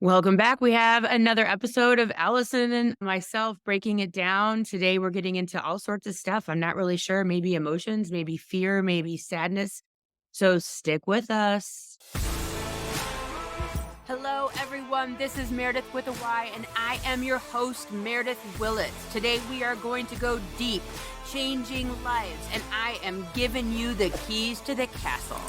Welcome back. We have another episode of Allison and myself breaking it down. Today, we're getting into all sorts of stuff. I'm not really sure. Maybe emotions, maybe fear, maybe sadness. So stick with us. Hello, everyone. This is Meredith with a Y, and I am your host, Meredith Willett. Today, we are going to go deep, changing lives, and I am giving you the keys to the castle.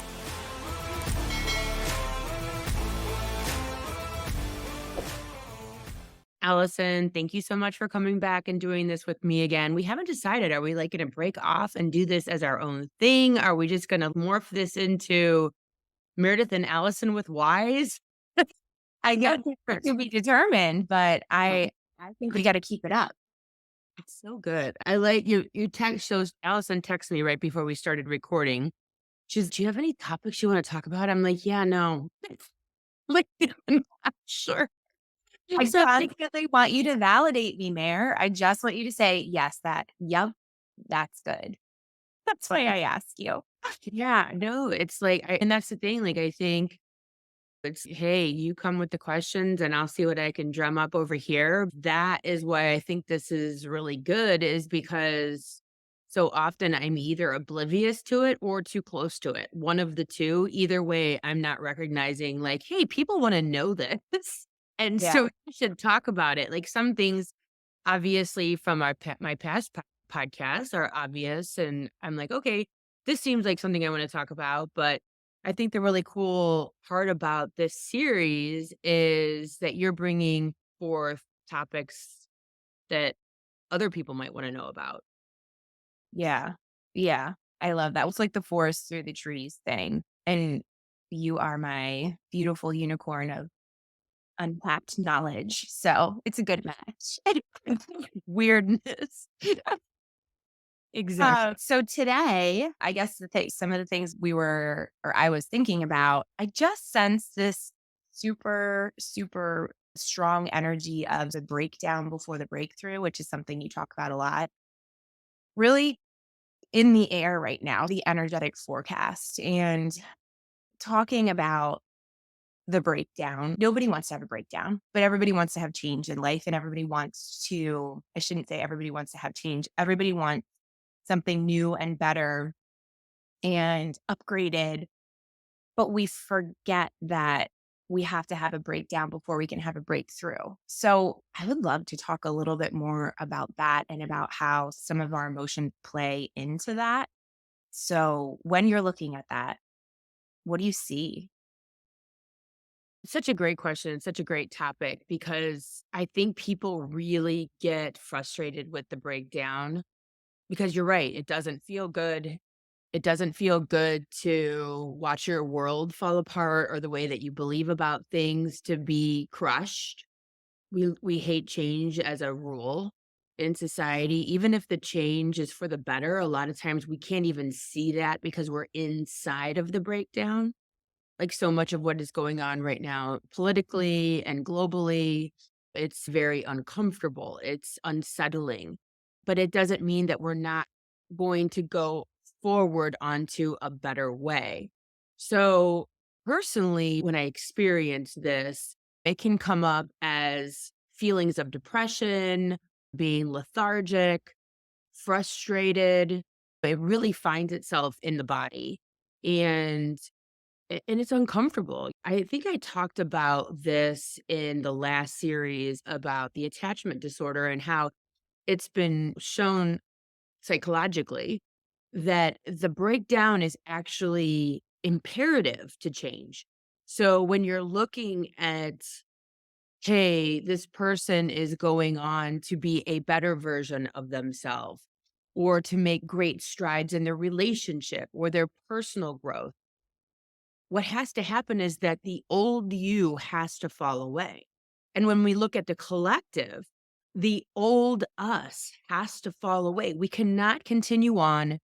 Allison, thank you so much for coming back and doing this with me again. We haven't decided. Are we like going to break off and do this as our own thing? Are we just going to morph this into Meredith and Allison with Y's? I guess to be determined, but I think we gotta keep it up. It's so good. I like you. You text shows Allison texted me right before we started recording. She's, do you have any topics you want to talk about? I'm like, yeah, no. Like, I'm not sure. I So constantly want you to validate me, Mayor. I just want you to say, "Yes, yep, that's good." That's why I ask you. yeah, no, it's like, and that's the thing. Like, I think it's, hey, you come with the questions and I'll see what I can drum up over here. That is why I think this is really good, is because so often I'm either oblivious to it or too close to it. One of the two. Either way, I'm not recognizing, like, hey, people want to know this. And Yeah. so we should talk about it. Like some things, obviously, from my past podcasts are obvious. And I'm like, okay, this seems like something I want to talk about. But I think the really cool part about this series is that you're bringing forth topics that other people might want to know about. Yeah. Yeah. I love that. It's like the forest through the trees thing, and you are my beautiful unicorn of untapped knowledge, so it's a good match. Weirdness. Exactly. So today, I guess some of the things I was thinking about, I just sense this super, super strong energy of the breakdown before the breakthrough, which is something you talk about a lot. Really in the air right now, the energetic forecast and talking about the breakdown. Nobody wants to have a breakdown, but everybody wants to have change in life, and I shouldn't say everybody wants to have change. Everybody wants something new and better and upgraded, but we forget that we have to have a breakdown before we can have a breakthrough. So I would love to talk a little bit more about that and about how some of our emotions play into that. So when you're looking at that, what do you see? Such a great question. Such a great topic because I think people really get frustrated with the breakdown because you're right. It doesn't feel good. It doesn't feel good to watch your world fall apart or the way that you believe about things to be crushed. We hate change as a rule in society. Even if the change is for the better, a lot of times we can't even see that because we're inside of the breakdown. Like so much of what is going on right now politically and globally, it's very uncomfortable. It's unsettling, but it doesn't mean that we're not going to go forward onto a better way. So, personally, when I experience this, it can come up as feelings of depression, being lethargic, frustrated. It really finds itself in the body. And and it's uncomfortable. I think I talked about this in the last series about the attachment disorder and how it's been shown psychologically that the breakdown is actually imperative to change. So when you're looking at, hey, this person is going on to be a better version of themselves or to make great strides in their relationship or their personal growth, what has to happen is that the old you has to fall away. And when we look at the collective, the old us has to fall away. We cannot continue on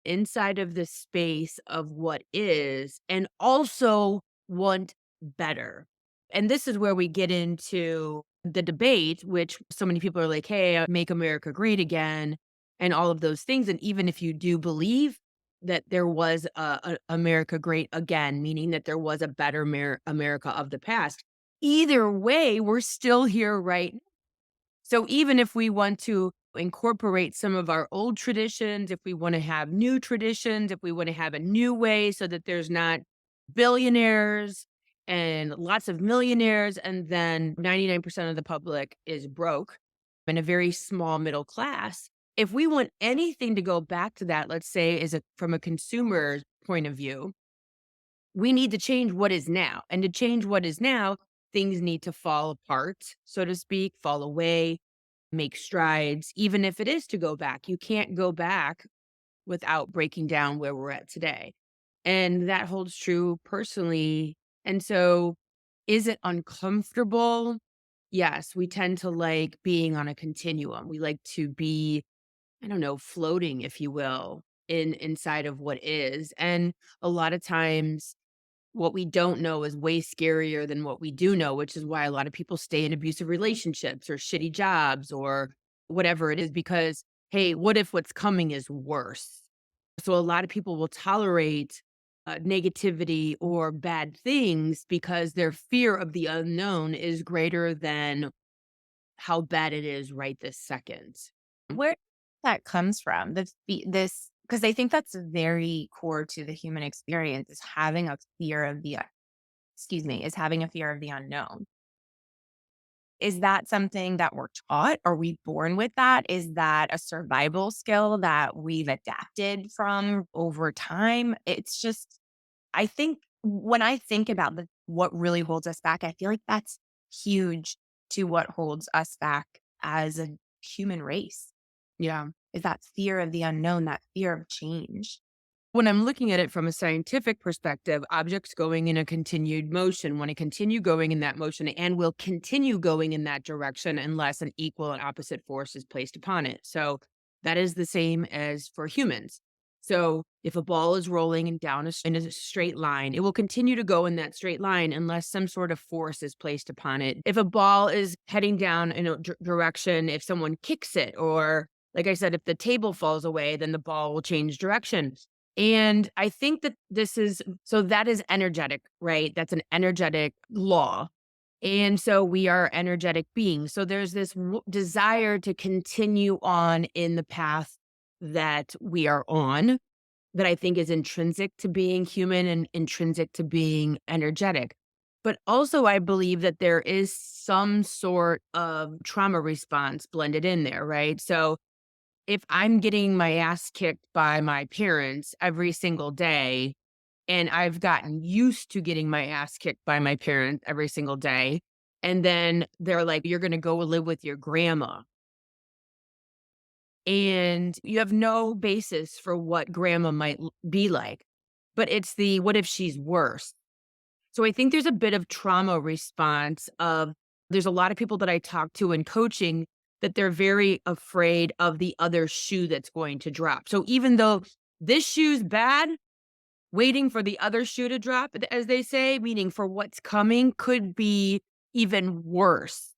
inside of the space of what is and also want better. And this is where we get into the debate, which so many people are like, hey, make America great again, and all of those things. And even if you do believe that there was a America great again, meaning that there was a better America of the past, either way, we're still here right. So even if we want to incorporate some of our old traditions, if we want to have new traditions, if we want to have a new way so that there's not billionaires and lots of millionaires, and then 99% of the public is broke and a very small middle class. If we want anything to go back to that, let's say, from a consumer point of view, we need to change what is now. And to change what is now, things need to fall apart, so to speak, fall away, make strides, even if it is to go back. You can't go back without breaking down where we're at today. And that holds true personally. And so, is it uncomfortable? Yes, we tend to like being on a continuum. We like to be, I don't know, floating, if you will, inside of what is. And a lot of times what we don't know is way scarier than what we do know, which is why a lot of people stay in abusive relationships or shitty jobs or whatever it is because, hey, what if what's coming is worse? So a lot of people will tolerate negativity or bad things because their fear of the unknown is greater than how bad it is right this second. Where that comes from, this because I think that's very core to the human experience is having a fear of the excuse me, is having a fear of the unknown. Is that something that we're taught? Are we born with that? Is that a survival skill that we've adapted from over time? It's just I think when I think about what really holds us back, I feel like that's huge to what holds us back as a human race, Yeah. is that fear of the unknown, that fear of change. When I'm looking at it from a scientific perspective, objects going in a continued motion want to continue going in that motion and will continue going in that direction unless an equal and opposite force is placed upon it. So that is the same as for humans. So if a ball is rolling and down in a straight line, it will continue to go in that straight line unless some sort of force is placed upon it. If a ball is heading down in a direction, if someone kicks it, or like I said, if the table falls away, then the ball will change direction. And I think that that is energetic, right? That's an energetic law. And so we are energetic beings. So there's this desire to continue on in the path that we are on that I think is intrinsic to being human and intrinsic to being energetic. But also, I believe that there is some sort of trauma response blended in there, right? So if I'm getting my ass kicked by my parents every single day, and I've gotten used to getting my ass kicked by my parents every single day, and then they're like, "You're gonna go live with your grandma," and you have no basis for what grandma might be like, but it's the, "What if she's worse?" So I think there's a bit of trauma response of there's a lot of people that I talk to in coaching that they're very afraid of the other shoe that's going to drop. So even though this shoe's bad, waiting for the other shoe to drop, as they say, meaning for what's coming could be even worse.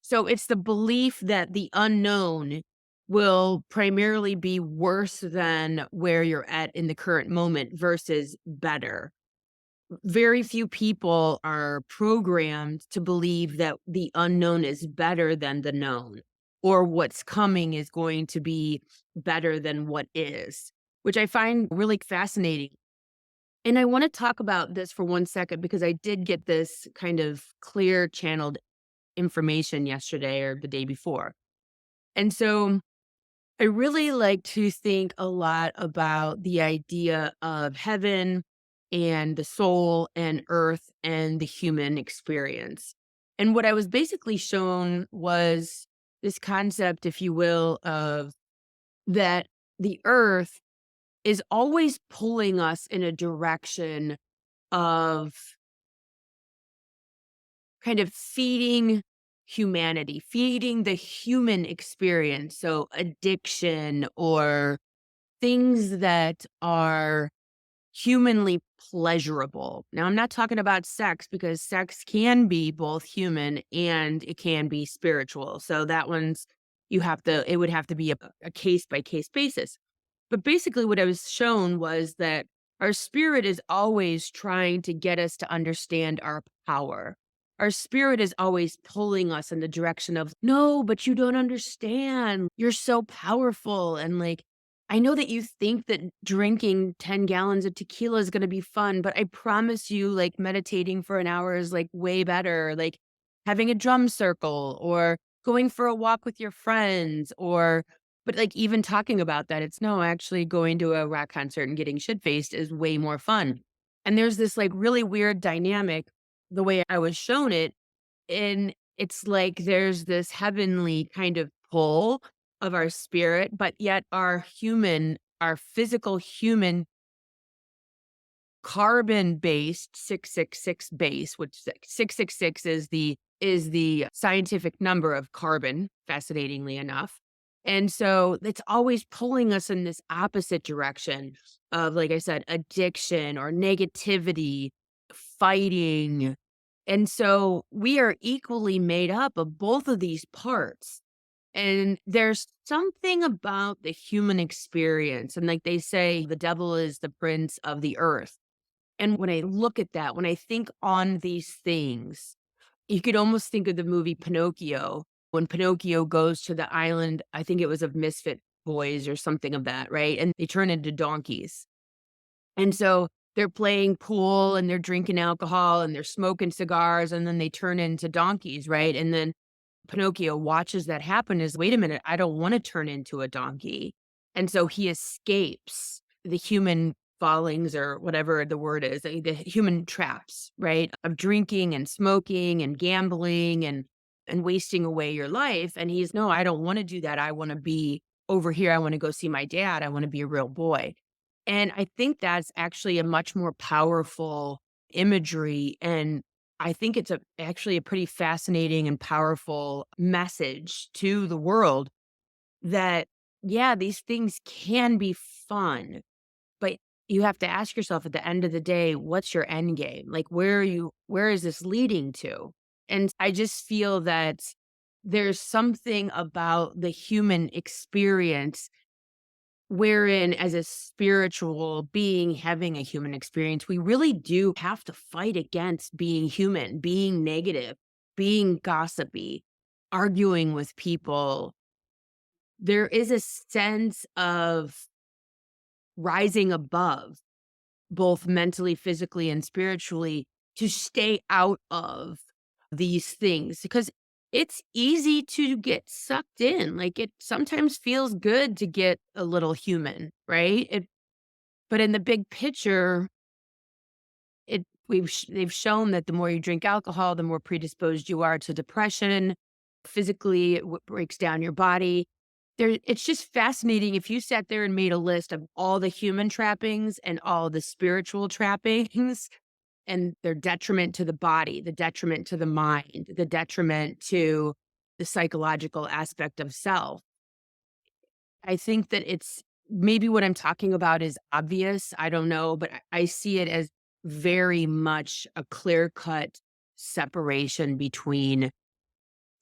So it's the belief that the unknown will primarily be worse than where you're at in the current moment versus better. Very few people are programmed to believe that the unknown is better than the known, or what's coming is going to be better than what is, which I find really fascinating. And I want to talk about this for 1 second because I did get this kind of clear channeled information yesterday or the day before. And so I really like to think a lot about the idea of heaven and the soul and earth and the human experience. And what I was basically shown was this concept, if you will, of that the earth is always pulling us in a direction of kind of feeding humanity, feeding the human experience. So addiction or things that are humanly pleasurable. Now, I'm not talking about sex because sex can be both human and it can be spiritual. So that one's, it would have to be a case by case basis. But basically, what I was shown was that our spirit is always trying to get us to understand our power. our spirit is always pulling us in the direction of, no, but you don't understand. You're so powerful. And like, I know that you think that drinking 10 gallons of tequila is going to be fun, but I promise you, like, meditating for an hour is like way better. Like, having a drum circle or going for a walk with your friends or, but like, even talking about that, it's no, actually going to a rock concert and getting shit faced is way more fun. And there's this like really weird dynamic the way I was shown it, and it's like there's this heavenly kind of pull of our spirit, but yet our physical human carbon-based 666 base, which 666 is the scientific number of carbon, fascinatingly enough. And so it's always pulling us in this opposite direction of, like I said, addiction or negativity, fighting. And so we are equally made up of both of these parts. And there's something about the human experience. And like they say, the devil is the prince of the earth. And when I look at that, when I think on these things, you could almost think of the movie Pinocchio. When Pinocchio goes to the island, I think it was of misfit boys or something of that, right? And they turn into donkeys. And so they're playing pool and they're drinking alcohol and they're smoking cigars and then they turn into donkeys, right? And then Pinocchio watches that happen is, wait a minute, I don't want to turn into a donkey. And so he escapes the human fallings or whatever the word is, the human traps, right? Of drinking and smoking and gambling and wasting away your life. And he's, no, I don't want to do that. I want to be over here. I want to go see my dad. I want to be a real boy. And I think that's actually a much more powerful imagery, and I think it's actually a pretty fascinating and powerful message to the world that, yeah, these things can be fun, but you have to ask yourself at the end of the day, what's your end game? Like, where is this leading to? And I just feel that there's something about the human experience wherein, as a spiritual being having a human experience, we really do have to fight against being human, being negative, being gossipy, arguing with people. There is a sense of rising above, both mentally, physically, and spiritually, to stay out of these things because it's easy to get sucked in. Like, it sometimes feels good to get a little human, right? But in the big picture, they've shown that the more you drink alcohol, the more predisposed you are to depression. Physically, breaks down your body. It's just fascinating if you sat there and made a list of all the human trappings and all the spiritual trappings and their detriment to the body, the detriment to the mind, the detriment to the psychological aspect of self. I think that it's maybe what I'm talking about is obvious. I don't know, but I see it as very much a clear cut separation between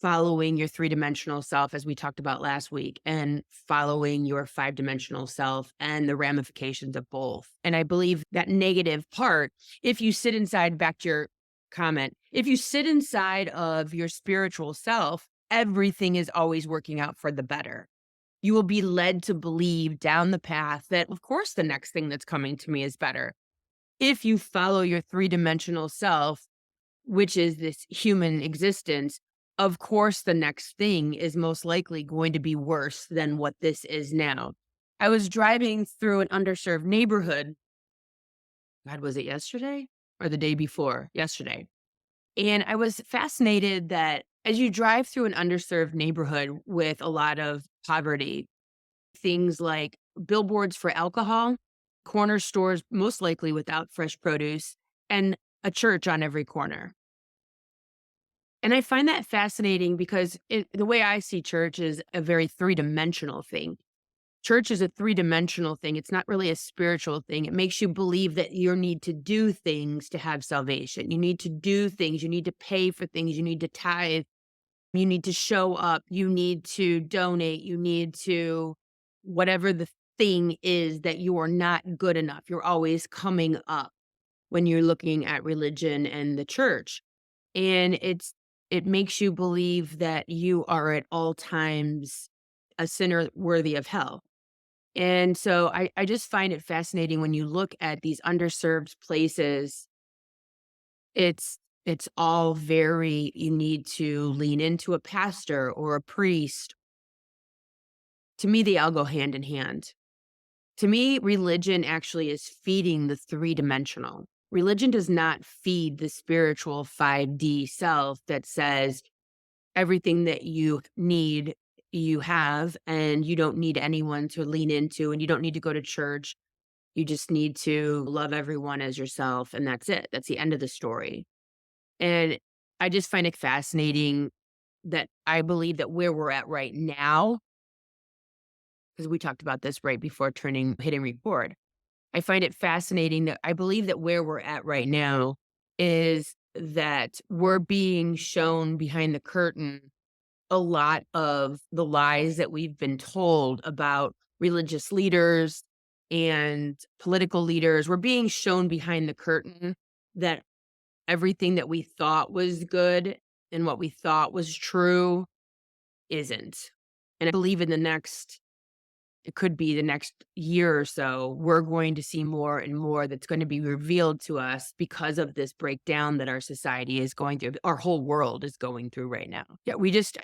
following your three-dimensional self, as we talked about last week, and following your five-dimensional self and the ramifications of both. And I believe that negative part, if you sit inside, back to your comment, if you sit inside of your spiritual self, everything is always working out for the better. You will be led to believe down the path that, of course, the next thing that's coming to me is better. If you follow your three-dimensional self, which is this human existence, of course, the next thing is most likely going to be worse than what this is now. I was driving through an underserved neighborhood. God, was it yesterday or the day before? Yesterday. And I was fascinated that as you drive through an underserved neighborhood with a lot of poverty, things like billboards for alcohol, corner stores, most likely without fresh produce, and a church on every corner. And I find that fascinating because the way I see church is a very three-dimensional thing. Church is a three-dimensional thing. It's not really a spiritual thing. It makes you believe that you need to do things to have salvation. You need to do things. You need to pay for things. You need to tithe. You need to show up. You need to donate. You need to, whatever the thing is that you are not good enough. You're always coming up when you're looking at religion and the church. And it makes you believe that you are at all times a sinner worthy of hell. And so I just find it fascinating when you look at these underserved places, it's it's all very you need to lean into a pastor or a priest. To me, they all go hand in hand. To me, religion actually is feeding the three-dimensional. Religion does not feed the spiritual 5D self that says everything that you need, you have, and you don't need anyone to lean into, and you don't need to go to church. You just need to love everyone as yourself, and that's it. That's the end of the story. And I just find it fascinating that I believe that where we're at right now, because we talked about this right before hitting record. I find it fascinating that I believe that where we're at right now is that we're being shown behind the curtain a lot of the lies that we've been told about religious leaders and political leaders. We're being shown behind the curtain that everything that we thought was good and what we thought was true isn't. And I believe in the next it could be the next year or so, we're going to see more and more that's going to be revealed to us because of this breakdown that our society is going through, our whole world is going through right now. Yeah,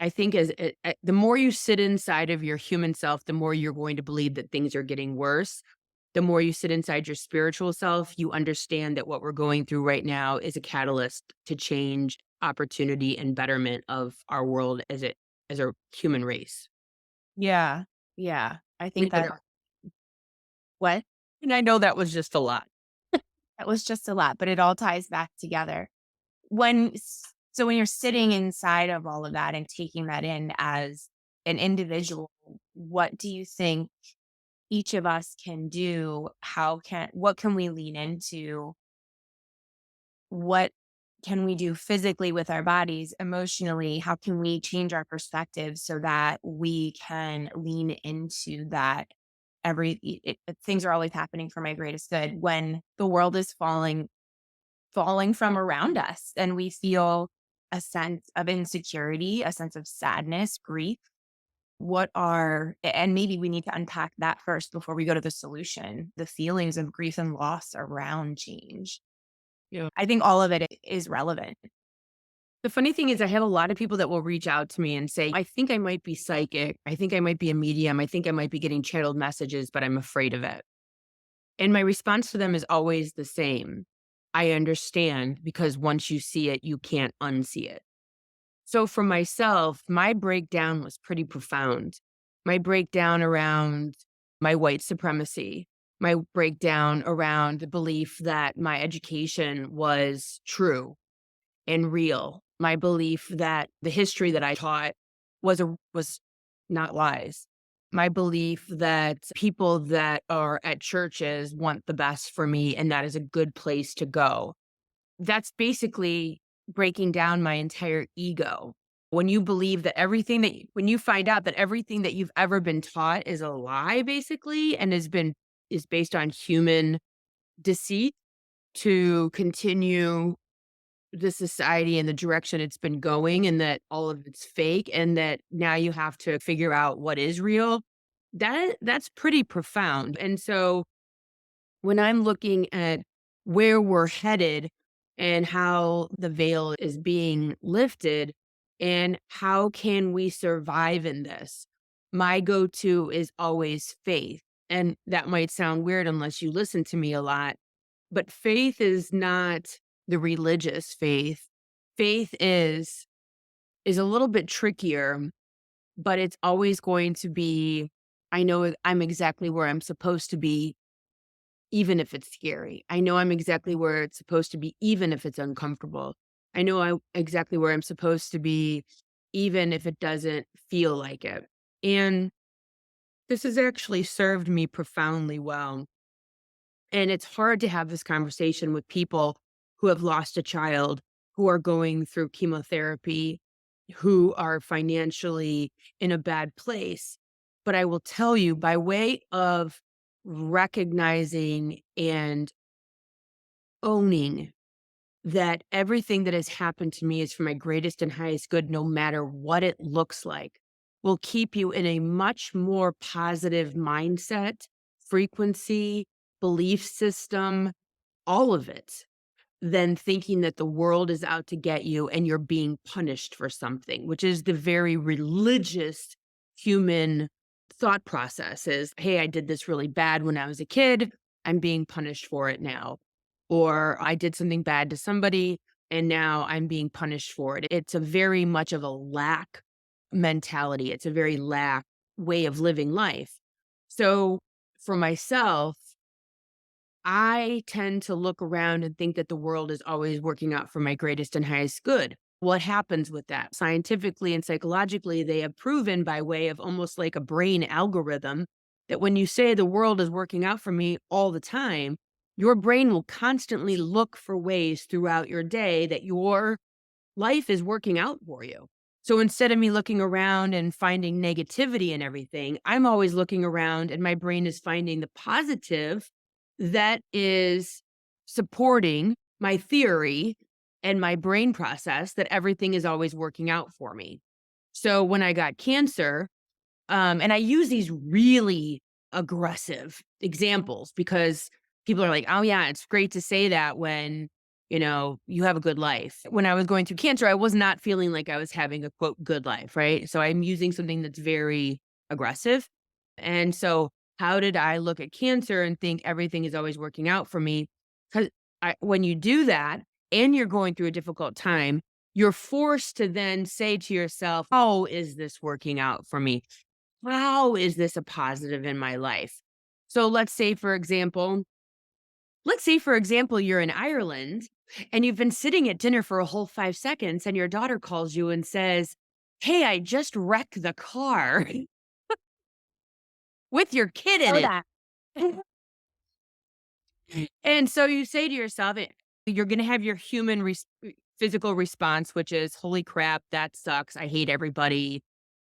I think the more you sit inside of your human self, the more you're going to believe that things are getting worse. The more you sit inside your spiritual self, you understand that what we're going through right now is a catalyst to change, opportunity, and betterment of our world as a human race. Yeah. Yeah. I I think know that what? and I know that was just a lot. That was just a lot, but it all ties back together. So when you're sitting inside of all of that and taking that in as an individual, what do you think each of us can do? What can we lean into? What can we do physically with our bodies, emotionally? How can we change our perspective so that we can lean into that things are always happening for my greatest good when the world is falling from around us and we feel a sense of insecurity, a sense of sadness, grief. And maybe we need to unpack that first before we go to the solution, the feelings of grief and loss around change. Yeah. I think all of it is relevant. The funny thing is I have a lot of people that will reach out to me and say, "I think I might be psychic. I think I might be a medium. I think I might be getting channeled messages, but I'm afraid of it." And my response to them is always the same. I understand because once you see it, you can't unsee it. So for myself, my breakdown was pretty profound. My breakdown around my white supremacy, my breakdown around the belief that my education was true and real. My belief that the history that I taught was not lies. My belief that people that are at churches want the best for me and that is a good place to go. That's basically breaking down my entire ego. When you believe that when you find out that everything that you've ever been taught is a lie basically and is based on human deceit to continue the society and the direction it's been going and that all of it's fake and that now you have to figure out what is real, that's pretty profound. And so when I'm looking at where we're headed and how the veil is being lifted and how can we survive in this, my go-to is always faith. And that might sound weird unless you listen to me a lot, but faith is not the religious faith. Faith is a little bit trickier, but it's always going to be, I know I'm exactly where I'm supposed to be, even if it's scary. I know I'm exactly where it's supposed to be, even if it's uncomfortable. I know exactly where I'm supposed to be, even if it doesn't feel like it. And this has actually served me profoundly well. And it's hard to have this conversation with people who have lost a child, who are going through chemotherapy, who are financially in a bad place. But I will tell you, by way of recognizing and owning that everything that has happened to me is for my greatest and highest good, no matter what it looks like, will keep you in a much more positive mindset, frequency, belief system, all of it, than thinking that the world is out to get you and you're being punished for something, which is the very religious human thought process is, hey, I did this really bad when I was a kid. I'm being punished for it now. Or I did something bad to somebody and now I'm being punished for it. It's a very much of a lack mentality. It's a very lack way of living life. So for myself, I tend to look around and think that the world is always working out for my greatest and highest good. What happens with that? Scientifically and psychologically, they have proven by way of almost like a brain algorithm that when you say the world is working out for me all the time, your brain will constantly look for ways throughout your day that your life is working out for you. So instead of me looking around and finding negativity in everything, I'm always looking around and my brain is finding the positive that is supporting my theory and my brain process that everything is always working out for me. So when I got cancer, and I use these really aggressive examples because people are like, "Oh, yeah, it's great to say that when, you have a good life." When I was going through cancer, I was not feeling like I was having a quote good life, right? So I'm using something that's very aggressive. And so how did I look at cancer and think everything is always working out for me? Because when you do that and you're going through a difficult time, you're forced to then say to yourself, "How is this working out for me? How is this a positive in my life?" So let's say for example, you're in Ireland and you've been sitting at dinner for a whole 5 seconds and your daughter calls you and says, "Hey, I just wrecked the car with your kid in know it." that. And so you say to yourself, you're going to have your physical response, which is, "Holy crap, that sucks. I hate everybody.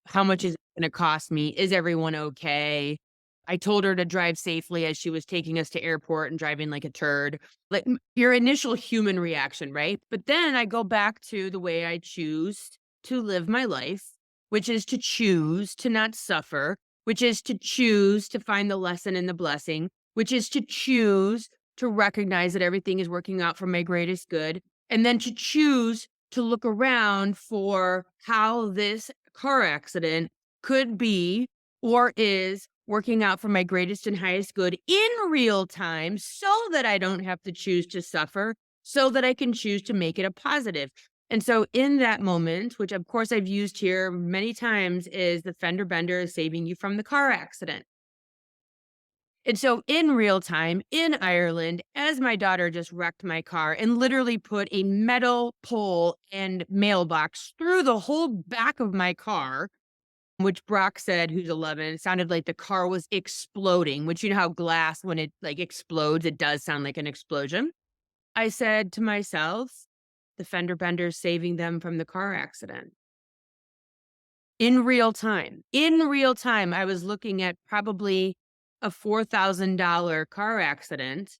How much is it going to cost me? Is everyone okay? I told her to drive safely as she was taking us to airport and driving like a turd." Like your initial human reaction, right? But then I go back to the way I choose to live my life, which is to choose to not suffer, which is to choose to find the lesson in the blessing, which is to choose to recognize that everything is working out for my greatest good, and then to choose to look around for how this car accident could be or is working out for my greatest and highest good in real time so that I don't have to choose to suffer, so that I can choose to make it a positive. And so, in that moment, which of course I've used here many times, is the fender bender is saving you from the car accident. And so in real time in Ireland, as my daughter just wrecked my car and literally put a metal pole and mailbox through the whole back of my car, which Brock said, who's 11, it sounded like the car was exploding, which you know how glass, when it like explodes, it does sound like an explosion. I said to myself, the fender bender's saving them from the car accident. In real time. In real time, I was looking at probably a $4,000 car accident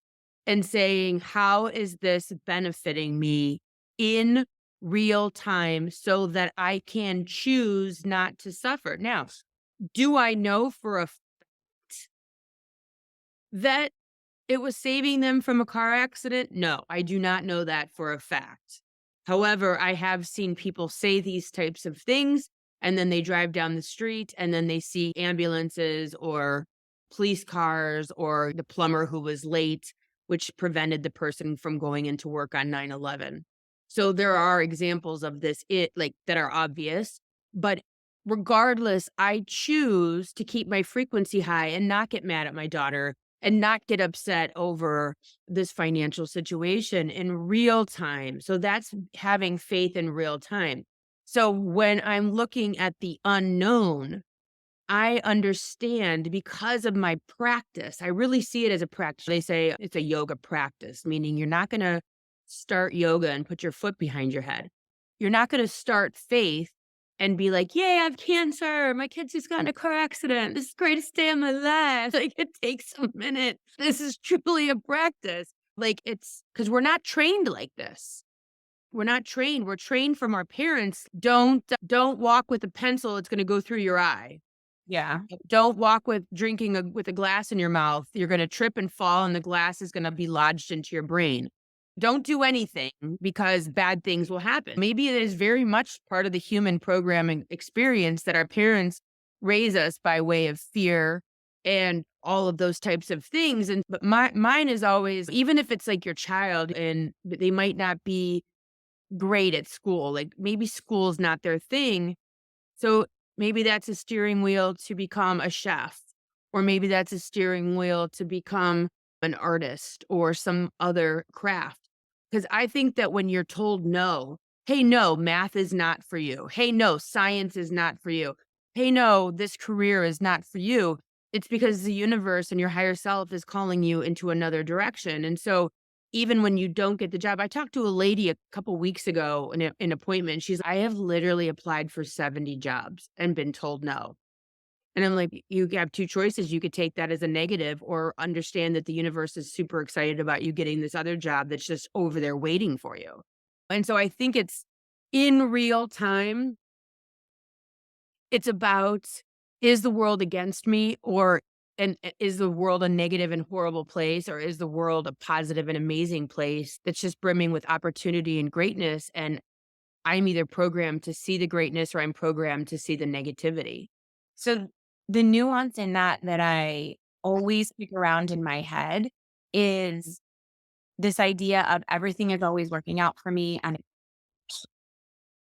and saying, "How is this benefiting me in real time so that I can choose not to suffer?" Now, do I know for a fact that it was saving them from a car accident? No, I do not know that for a fact. However, I have seen people say these types of things, and then they drive down the street and then they see ambulances or police cars or the plumber who was late, which prevented the person from going into work on 9/11. So there are examples of this like that are obvious, but regardless, I choose to keep my frequency high and not get mad at my daughter and not get upset over this financial situation in real time. So that's having faith in real time. So when I'm looking at the unknown, I understand because of my practice. I really see it as a practice. They say it's a yoga practice, meaning you're not going to start yoga and put your foot behind your head. You're not going to start faith and be like, "Yay, I have cancer. My kid's just got in a car accident. This is the greatest day of my life." Like it takes a minute. This is truly a practice. Like it's because we're not trained like this. We're not trained. We're trained from our parents. Don't walk with a pencil. It's going to go through your eye. Yeah. Don't walk with drinking with a glass in your mouth. You're going to trip and fall, and the glass is going to be lodged into your brain. Don't do anything because bad things will happen. Maybe it is very much part of the human programming experience that our parents raise us by way of fear and all of those types of things. And but mine is always, even if it's like your child and they might not be great at school, like maybe school's not their thing, so maybe that's a steering wheel to become a chef, or maybe that's a steering wheel to become an artist or some other craft. Because I think that when you're told no, hey, no, math is not for you. Hey, no, science is not for you. Hey, no, this career is not for you. It's because the universe and your higher self is calling you into another direction. And so even when you don't get the job, I talked to a lady a couple weeks ago in an appointment. She's, I have literally applied for 70 jobs and been told no. And I'm like, you have two choices. You could take that as a negative or understand that the universe is super excited about you getting this other job that's just over there waiting for you. And so I think it's in real time, it's about, is the world against me, or is the world a negative and horrible place, or is the world a positive and amazing place that's just brimming with opportunity and greatness, and I'm either programmed to see the greatness or I'm programmed to see the negativity. So the nuance in that I always kick around in my head is this idea of everything is always working out for me. And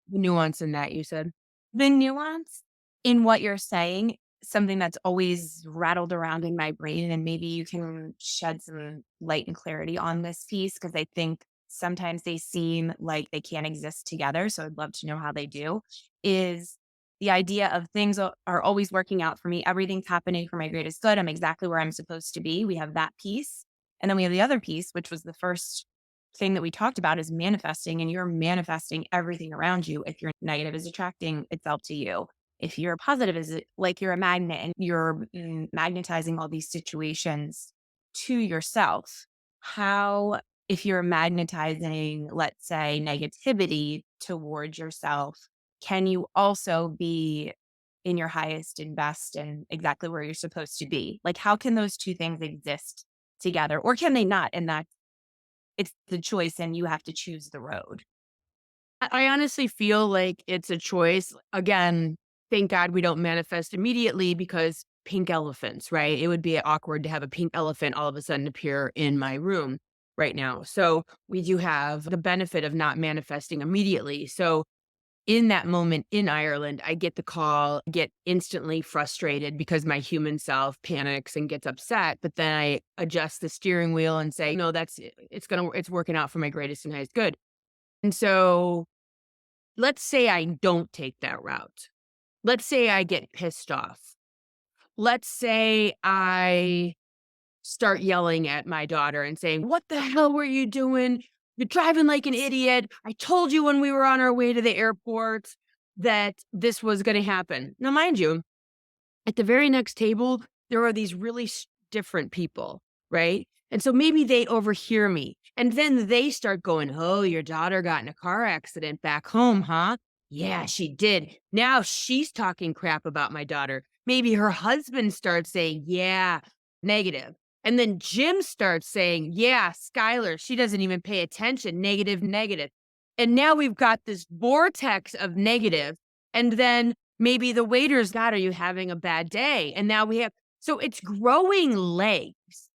The nuance in that you said. the nuance in what you're saying, something that's always rattled around in my brain, and maybe you can shed some light and clarity on this piece because I think sometimes they seem like they can't exist together. So I'd love to know how they do. Is the idea of things are always working out for me. Everything's happening for my greatest good. I'm exactly where I'm supposed to be. We have that piece. And then we have the other piece, which was the first thing that we talked about is manifesting, and you're manifesting everything around you. If you're negative is attracting itself to you. If you're positive is it like you're a magnet and you're magnetizing all these situations to yourself. How, if you're magnetizing, let's say, negativity towards yourself, can you also be in your highest and best and exactly where you're supposed to be? Like, how can those two things exist together, or can they not? And that it's the choice and you have to choose the road. I honestly feel like it's a choice. Again, thank God we don't manifest immediately because pink elephants, right? It would be awkward to have a pink elephant all of a sudden appear in my room right now. So we do have the benefit of not manifesting immediately. So in that moment in Ireland, I get the call, get instantly frustrated because my human self panics and gets upset. But then I adjust the steering wheel and say, no, it's working out for my greatest and highest good. And so let's say I don't take that route. Let's say I get pissed off. Let's say I start yelling at my daughter and saying, "What the hell were you doing? You're driving like an idiot. I told you when we were on our way to the airport that this was going to happen." Now, mind you, at the very next table, there are these really different people, right? And so maybe they overhear me and then they start going, "Oh, your daughter got in a car accident back home, huh? Yeah, she did. Now she's talking crap about my daughter." Maybe her husband starts saying, "Yeah, negative." And then Jim starts saying, "Yeah, Skylar, she doesn't even pay attention, negative, negative." And now we've got this vortex of negative. And then maybe the waiters, "God, are you having a bad day?" And now we have, so it's growing legs,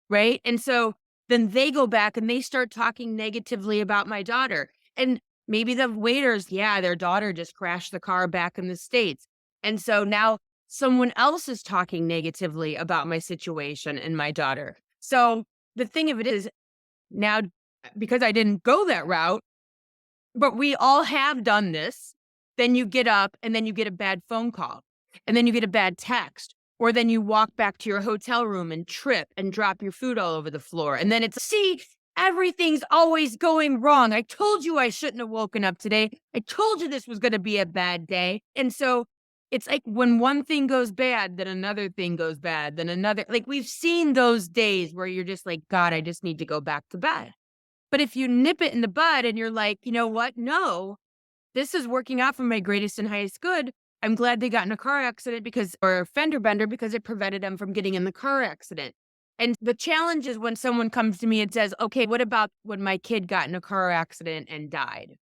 right? And so then they go back and they start talking negatively about my daughter. And maybe the waiters, yeah, their daughter just crashed the car back in the States. And so now someone else is talking negatively about my situation and my daughter. So the thing of it is now, because I didn't go that route, but we all have done this. Then you get up and then you get a bad phone call and then you get a bad text, or then you walk back to your hotel room and trip and drop your food all over the floor. And then it's, "See, everything's always going wrong. I told you I shouldn't have woken up today. I told you this was going to be a bad day." And so it's like when one thing goes bad, then another thing goes bad, then another. Like we've seen those days where you're just like, "God, I just need to go back to bed." But if you nip it in the bud and you're like, "You know what? No, this is working out for my greatest and highest good. I'm glad they got in a car accident because or a fender bender because it prevented them from getting in the car accident." And the challenge is when someone comes to me and says, "Okay, what about when my kid got in a car accident and died?"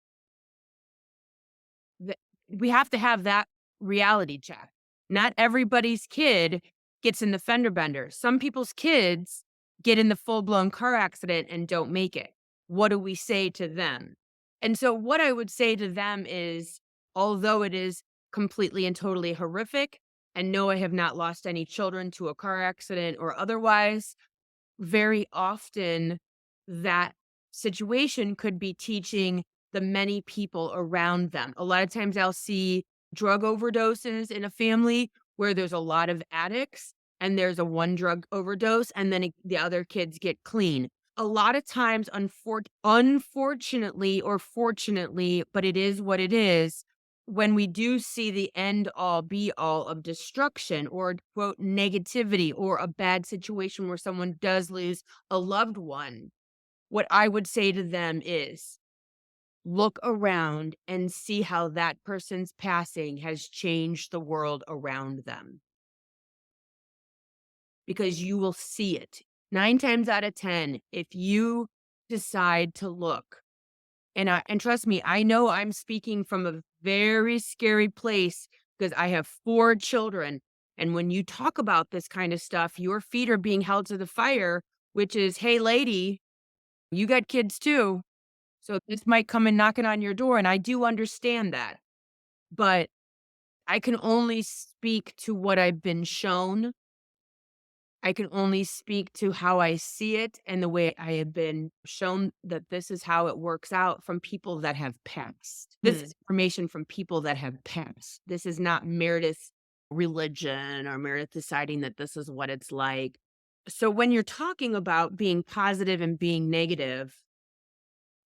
Th We have to have that reality check. Not everybody's kid gets in the fender bender. Some people's kids get in the full-blown car accident and don't make it. What do we say to them? And so what I would say to them is, although it is completely and totally horrific, and no, I have not lost any children to a car accident or otherwise, very often that situation could be teaching the many people around them. A lot of times I'll see drug overdoses in a family where there's a lot of addicts and there's a one drug overdose and then the other kids get clean. A lot of times, unfortunately or fortunately, but it is what it is, when we do see the end all be all of destruction or quote negativity or a bad situation where someone does lose a loved one, what I would say to them is look around and see how that person's passing has changed the world around them because you will see it. 9 times out of 10, if you decide to look, and trust me, I know I'm speaking from a very scary place because I have 4 children, and when you talk about this kind of stuff, your feet are being held to the fire, which is, "Hey, lady, you got kids too, so this might come and knocking on your door," and I do understand that, but I can only speak to what I've been shown. I can only speak to how I see it and the way I have been shown that this is how it works out from people that have passed. This Hmm. is information from people that have passed. This is not Meredith's religion or Meredith deciding that this is what it's like. So when you're talking about being positive and being negative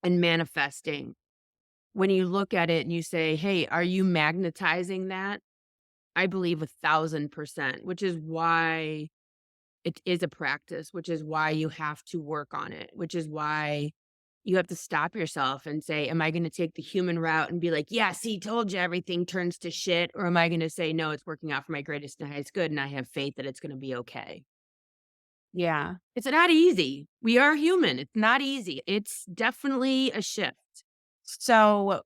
and manifesting, when you look at it and you say, "Hey, are you magnetizing that?" I believe 1,000%, which is why it is a practice, which is why you have to work on it, which is why you have to stop yourself and say, "Am I gonna take the human route and be like, 'Yeah, see, told you everything turns to shit,' or am I gonna say, 'No, it's working out for my greatest and highest good, and I have faith that it's gonna be okay?'" Yeah. It's not easy. We are human. It's not easy. It's definitely a shift. So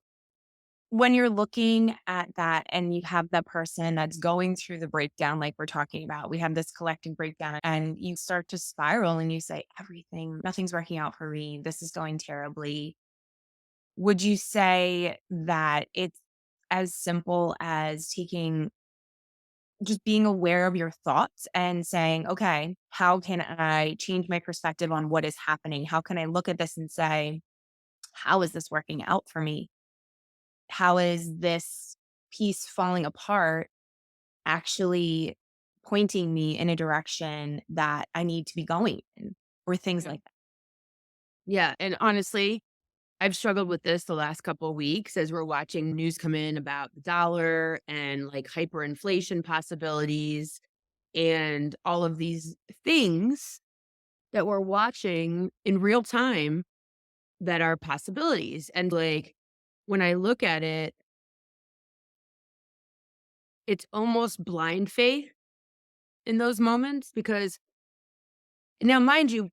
when you're looking at that and you have that person that's going through the breakdown, like we're talking about, we have this collective breakdown and you start to spiral and you say, nothing's working out for me. This is going terribly. Would you say that it's as simple as just being aware of your thoughts and saying, okay, how can I change my perspective on what is happening? How can I look at this and say, how is this working out for me? How is this piece falling apart actually pointing me in a direction that I need to be going in, or things Yeah. like that? Yeah, and honestly, I've struggled with this the last couple of weeks as we're watching news come in about the dollar and, like, hyperinflation possibilities and all of these things that we're watching in real time that are possibilities, and, like, when I look at it, it's almost blind faith in those moments because now, mind you,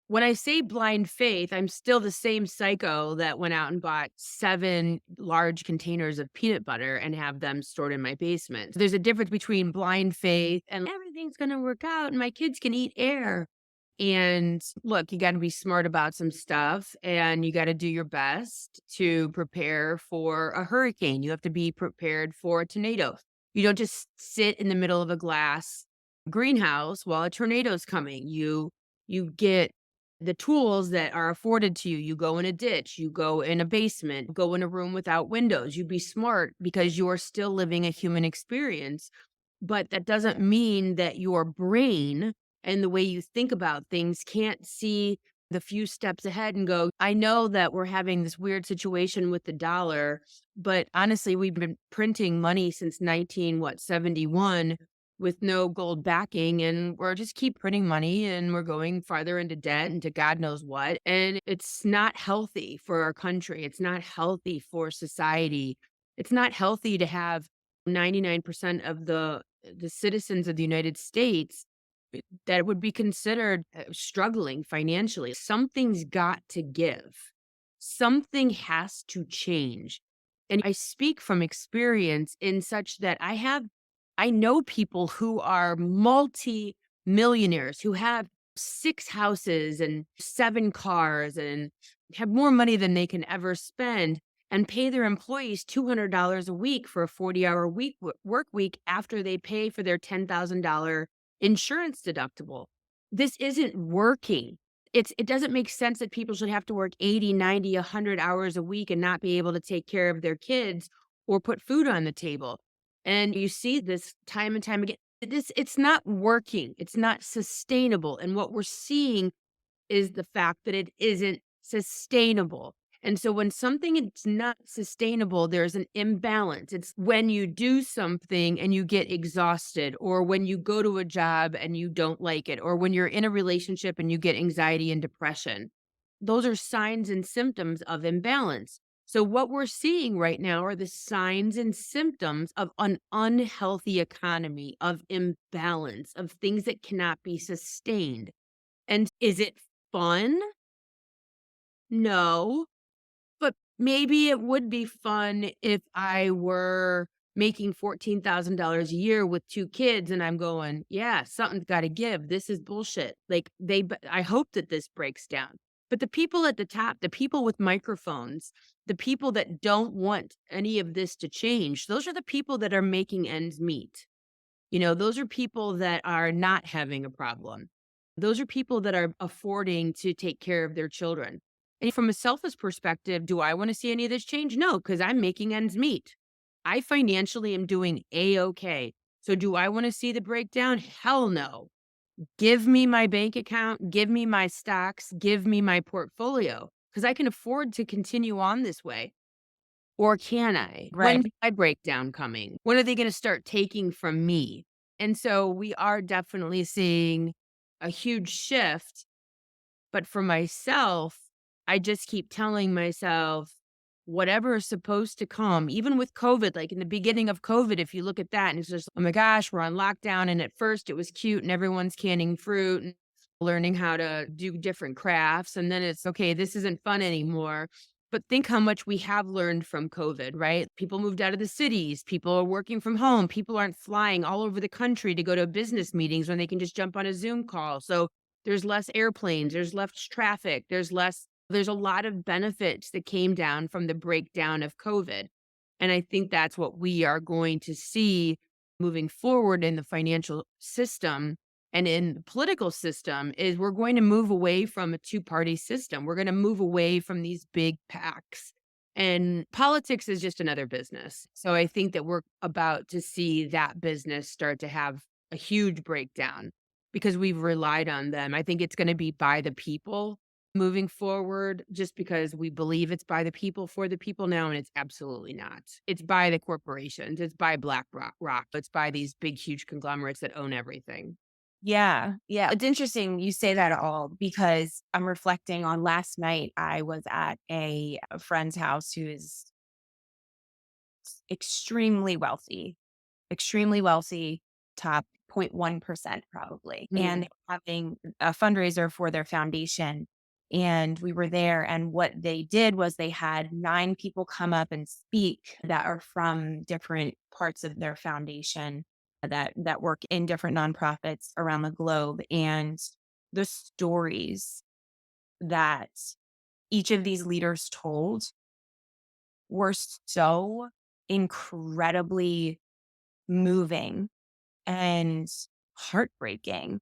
when I say blind faith, I'm still the same psycho that went out and bought 7 large containers of peanut butter and have them stored in my basement. There's a difference between blind faith and everything's gonna work out and my kids can eat air. And look, you gotta be smart about some stuff and you gotta do your best to prepare for a hurricane. You have to be prepared for a tornado. You don't just sit in the middle of a glass greenhouse while a tornado's coming. You get the tools that are afforded to you. You go in a ditch, you go in a basement, go in a room without windows. You be smart because you're still living a human experience. But that doesn't mean that your brain and the way you think about things can't see the few steps ahead and go, I know that we're having this weird situation with the dollar, but honestly, we've been printing money since 19, what, 71. with no gold backing, and we're just keep printing money, and we're going farther into debt into God knows what. And it's not healthy for our country. It's not healthy for society. It's not healthy to have 99% of the citizens of the United States that would be considered struggling financially. Something's got to give. Something has to change. And I speak from experience in such that I know people who are multi-millionaires who have 6 houses and 7 cars and have more money than they can ever spend and pay their employees $200 a week for a 40-hour work week after they pay for their $10,000 insurance deductible. This isn't working. It doesn't make sense that people should have to work 80, 90, 100 hours a week and not be able to take care of their kids or put food on the table. And you see this time and time again. It's not working. It's not sustainable. And what we're seeing is the fact that it isn't sustainable. And so when something is not sustainable, there's an imbalance. It's when you do something and you get exhausted, or when you go to a job and you don't like it, or when you're in a relationship and you get anxiety and depression. Those are signs and symptoms of imbalance. So what we're seeing right now are the signs and symptoms of an unhealthy economy, of imbalance, of things that cannot be sustained. And is it fun? No, but maybe it would be fun if I were making $14,000 a year with 2 kids and I'm going, "Yeah, something's gotta give. This is bullshit." Like, I hope that this breaks down. But the people at the top, the people with microphones, the people that don't want any of this to change, those are the people that are making ends meet. Those are people that are not having a problem. Those are people that are affording to take care of their children. And from a selfish perspective, do I want to see any of this change? No, because I'm making ends meet. I financially am doing A-OK. So do I want to see the breakdown? Hell no. Give me my bank account, give me my stocks, give me my portfolio, because I can afford to continue on this way. Or can I? Right. When's my breakdown coming? When are they gonna start taking from me? And so we are definitely seeing a huge shift, but for myself, I just keep telling myself, whatever is supposed to come, even with COVID, like in the beginning of COVID, if you look at that and it's just, oh my gosh, we're on lockdown. And at first it was cute and everyone's canning fruit and learning how to do different crafts. And then it's okay, this isn't fun anymore. But think how much we have learned from COVID, right? People moved out of the cities. People are working from home. People aren't flying all over the country to go to business meetings when they can just jump on a Zoom call. So there's less airplanes, there's less traffic, there's a lot of benefits that came down from the breakdown of COVID. And I think that's what we are going to see moving forward in the financial system and in the political system is we're going to move away from a two-party system. We're going to move away from these big PACs. And politics is just another business. So I think that we're about to see that business start to have a huge breakdown because we've relied on them. I think it's gonna be by the people moving forward just because we believe it's by the people for the people now, and it's absolutely not. It's by the corporations, it's by BlackRock, it's by these big, huge conglomerates that own everything. Yeah. Yeah. It's interesting you say that all because I'm reflecting on last night. I was at a friend's house who is extremely wealthy, top 0.1% probably. And Mhm. they were having a fundraiser for their foundation. And we were there. And what they did was they had 9 people come up and speak that are from different parts of their foundation that work in different nonprofits around the globe. And the stories that each of these leaders told were so incredibly moving and heartbreaking,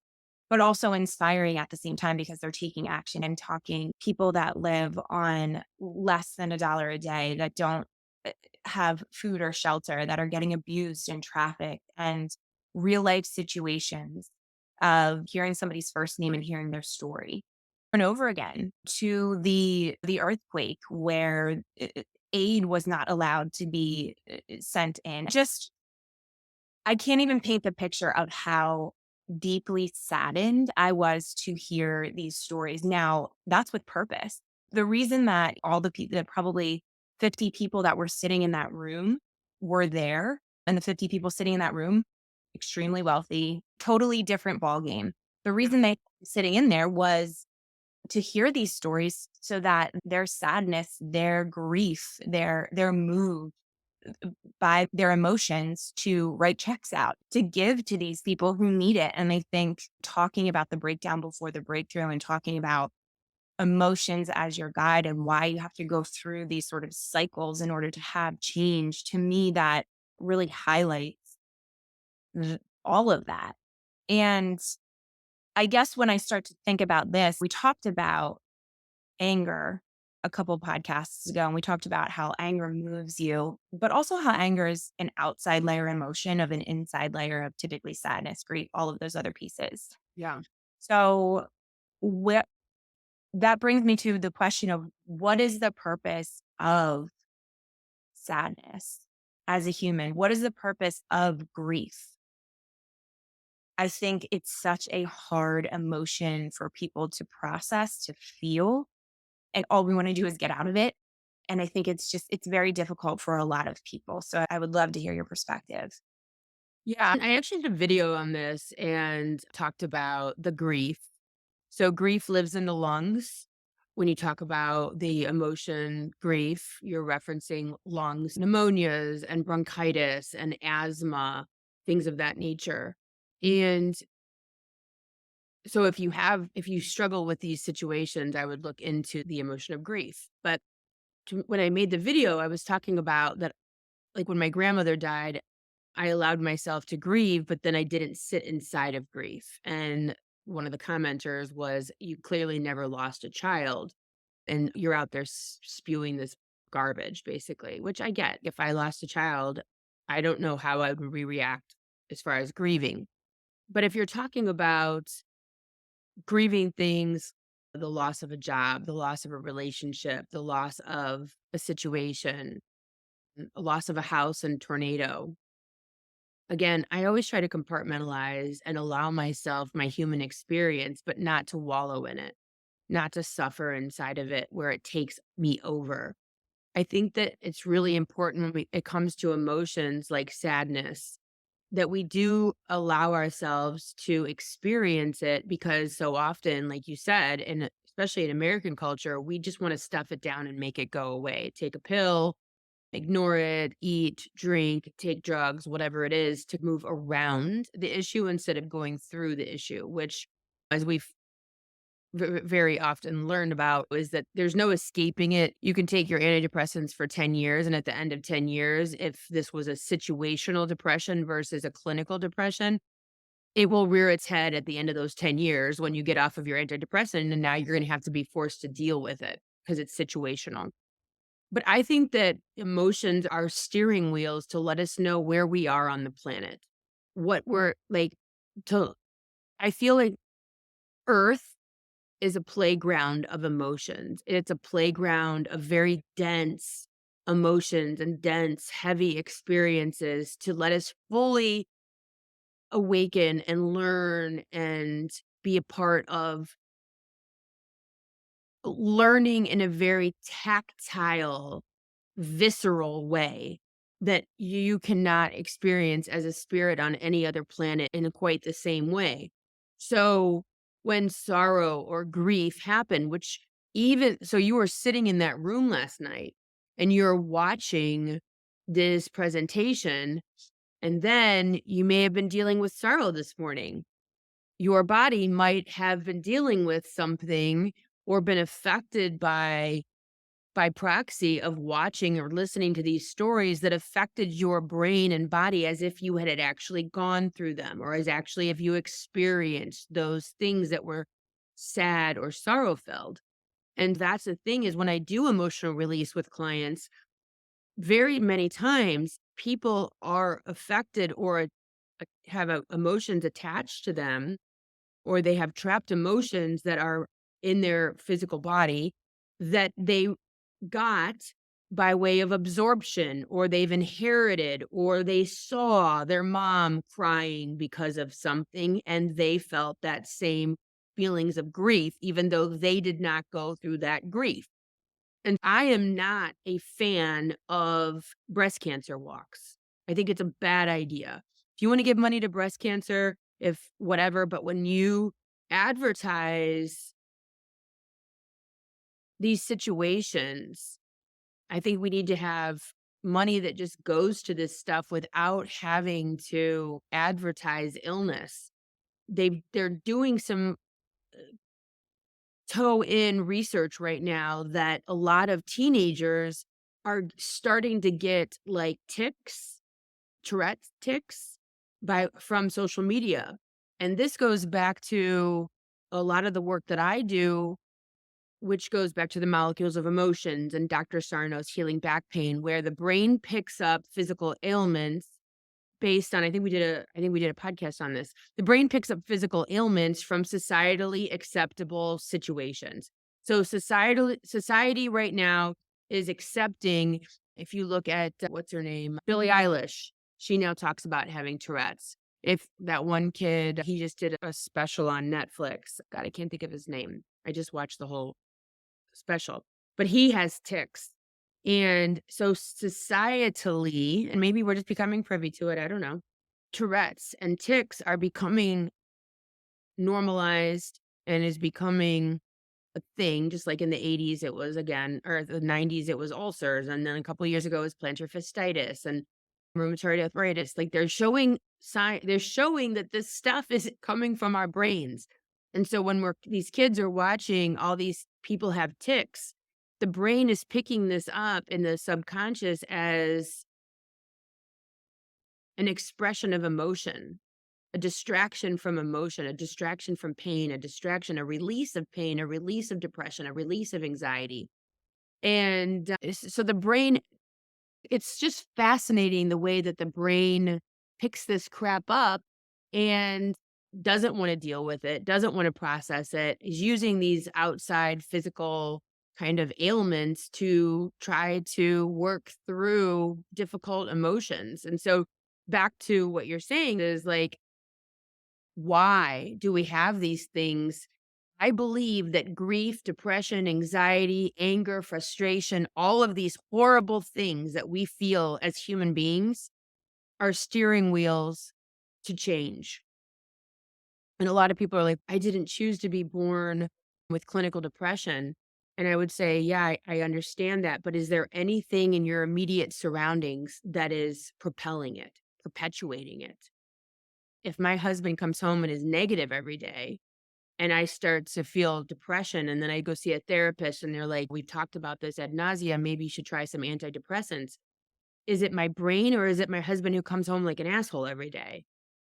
but also inspiring at the same time because they're taking action and talking people that live on less than $1 a day, that don't have food or shelter, that are getting abused in traffic and real life situations of hearing somebody's first name and hearing their story and over again to the earthquake where aid was not allowed to be sent in. Just I can't even paint the picture of how deeply saddened I was to hear these stories. Now, that's with purpose. The reason that all the people, that probably 50 people that were sitting in that room were there, and the 50 people sitting in that room, extremely wealthy, totally different ball game. The Yeah. reason they were sitting in there was to hear these stories so that their sadness, their grief, their mood by their emotions to write checks out, to give to these people who need it. And I think talking about the breakdown before the breakthrough and talking about emotions as your guide and why you have to go through these sort of cycles in order to have change, to me, that really highlights all of that. And I guess when I start to think about this, we talked about anger a couple podcasts ago, and we talked about how anger moves you, but also how anger is an outside layer emotion of an inside layer of typically sadness, grief, all of those other pieces. Yeah. So, what that brings me to the question of what is the purpose of sadness as a human? What is the purpose of grief? I think it's such a hard emotion for people to process, to feel, and all we want to do is get out of it. And I think it's very difficult for a lot of people. So I would love to hear your perspective. Yeah. I actually did a video on this and talked about the grief. So grief lives in the lungs. When you talk about the emotion grief, you're referencing lungs, pneumonias and bronchitis and asthma, things of that nature. And so if you struggle with these situations, I would look into the emotion of grief. But when I made the video, I was talking about that, like when my grandmother died, I allowed myself to grieve, but then I didn't sit inside of grief. And one of the commenters was, "You clearly never lost a child, and you're out there spewing this garbage," basically, which I get. If I lost a child, I don't know how I would react as far as grieving. But if you're talking about grieving things, the loss of a job, the loss of a relationship, the loss of a situation, a loss of a house and tornado. Again, I always try to compartmentalize and allow myself my human experience, but not to wallow in it, not to suffer inside of it where it takes me over. I think that it's really important when it comes to emotions like sadness that we do allow ourselves to experience it because so often, like you said, and especially in American culture, we just want to stuff it down and make it go away. Take a pill, ignore it, eat, drink, take drugs, whatever it is to move around the issue instead of going through the issue, which, as we've very often learned about, is that there's no escaping it. You can take your antidepressants for 10 years, and at the end of 10 years, if this was a situational depression versus a clinical depression, it will rear its head at the end of those 10 years when you get off of your antidepressant, and now you're gonna have to be forced to deal with it because it's situational. But I think that emotions are steering wheels to let us know where we are on the planet. What we're like to I feel like Earth is a playground of emotions. It's a playground of very dense emotions and dense, heavy experiences to let us fully awaken and learn and be a part of learning in a very tactile, visceral way that you cannot experience as a spirit on any other planet in quite the same way. So when sorrow or grief happen, which even so you were sitting in that room last night and you're watching this presentation, and then you may have been dealing with sorrow this morning. Your body might have been dealing with something or been affected by proxy of watching or listening to these stories that affected your brain and body as if you had actually gone through them or as actually if you experienced those things that were sad or sorrow filled. And that's the thing is when I do emotional release with clients, very many times people are affected or have emotions attached to them or they have trapped emotions that are in their physical body that they got by way of absorption, or they've inherited, or they saw their mom crying because of something and they felt that same feelings of grief, even though they did not go through that grief. And I am not a fan of breast cancer walks. I think it's a bad idea. If you want to give money to breast cancer, if whatever, but when you advertise these situations, I think we need to have money that just goes to this stuff without having to advertise illness. They're doing some toe in research right now that a lot of teenagers are starting to get like tics, Tourette's tics by from social media. And this goes back to a lot of the work that I do, which goes back to the molecules of emotions and Dr. Sarno's healing back pain, where the brain picks up physical ailments based on, I think we did a podcast on this. The brain picks up physical ailments from societally acceptable situations. So society right now is accepting, if you look at what's her name? Billie Eilish. She now talks about having Tourette's. If that one kid, he just did a special on Netflix. God, I can't think of his name. I just watched the whole special, but he has tics. And so societally, and maybe we're just becoming privy to it, I don't know. Tourette's and tics are becoming normalized and is becoming a thing, just like in the 80s it was again, or the 90s it was ulcers, and then a couple of years ago it was plantar fasciitis and rheumatoid arthritis. Like they're showing that this stuff is coming from our brains. And so when these kids are watching all these people have tics, the brain is picking this up in the subconscious as an expression of emotion, a distraction from emotion, a distraction from pain, a distraction, a release of pain, a release of depression, a release of anxiety. And so the brain, it's just fascinating the way that the brain picks this crap up and doesn't want to deal with it, doesn't want to process it, is using these outside physical kind of ailments to try to work through difficult emotions. And so back to what you're saying is like, why do we have these things? I believe that grief, depression, anxiety, anger, frustration, all of these horrible things that we feel as human beings are steering wheels to change. And a lot of people are like, I didn't choose to be born with clinical depression. And I would say, yeah, I understand that. But is there anything in your immediate surroundings that is propelling it, perpetuating it? If my husband comes home and is negative every day, and I start to feel depression, and then I go see a therapist and they're like, "We've talked about this ad nauseum, maybe you should try some antidepressants." Is it my brain or is it my husband who comes home like an asshole every day